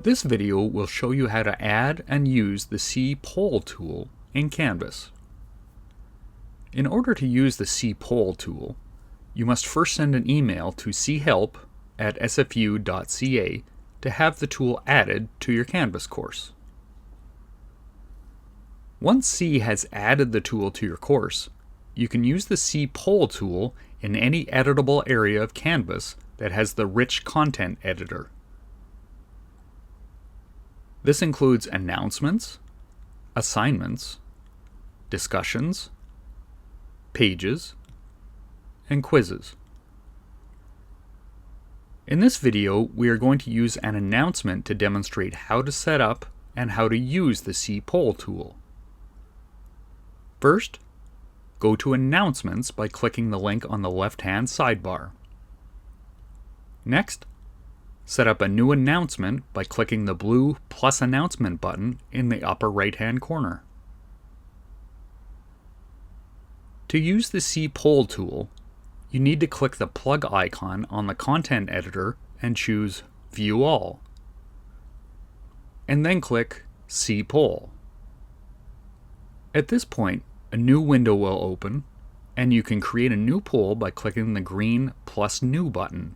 This video will show you how to add and use the CEEpolls tool in Canvas. In order to use the CEEpolls tool, you must first send an email to chelp@sfu.ca to have the tool added to your Canvas course. Once C has added the tool to your course, you can use the CEEpolls tool in any editable area of Canvas that has the rich content editor. This includes announcements, assignments, discussions, pages, and quizzes. In this video, we are going to use an announcement to demonstrate how to set up and how to use the CEEpolls tool. First, go to Announcements by clicking the link on the left-hand sidebar. Next, set up a new announcement by clicking the blue Plus Announcement button in the upper right-hand corner. To use the CEEpolls tool, you need to click the plug icon on the content editor and choose View All, and then click CEEpolls. At this point, a new window will open, and you can create a new poll by clicking the green Plus New button.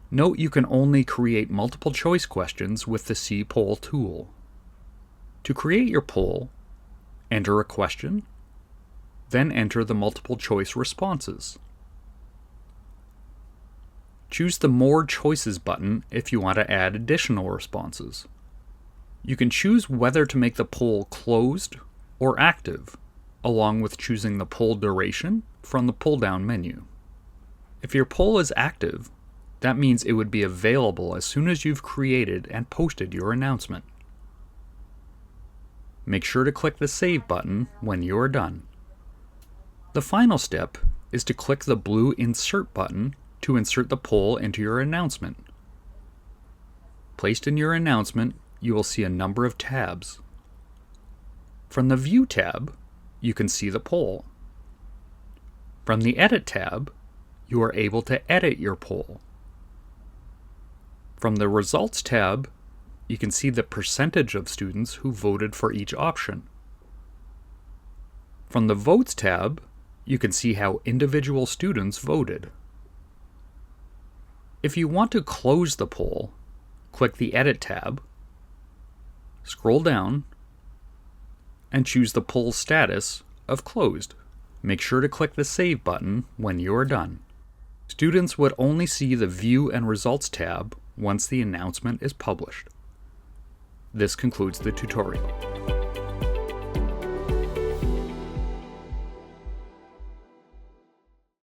Note you can only create multiple choice questions with the CEEpolls tool. To create your poll, enter a question, then enter the multiple choice responses. Choose the More Choices button if you want to add additional responses. You can choose whether to make the poll closed or active, along with choosing the poll duration from the pull-down menu. If your poll is active, that means it would be available as soon as you've created and posted your announcement. Make sure to click the Save button when you are done. The final step is to click the blue Insert button to insert the poll into your announcement. Placed in your announcement, you will see a number of tabs. From the View tab, you can see the poll. From the Edit tab, you are able to edit your poll. From the Results tab, you can see the percentage of students who voted for each option. From the Votes tab, you can see how individual students voted. If you want to close the poll, click the Edit tab, scroll down, and choose the poll status of Closed. Make sure to click the Save button when you are done. Students would only see the View and Results tab once the announcement is published. This concludes the tutorial.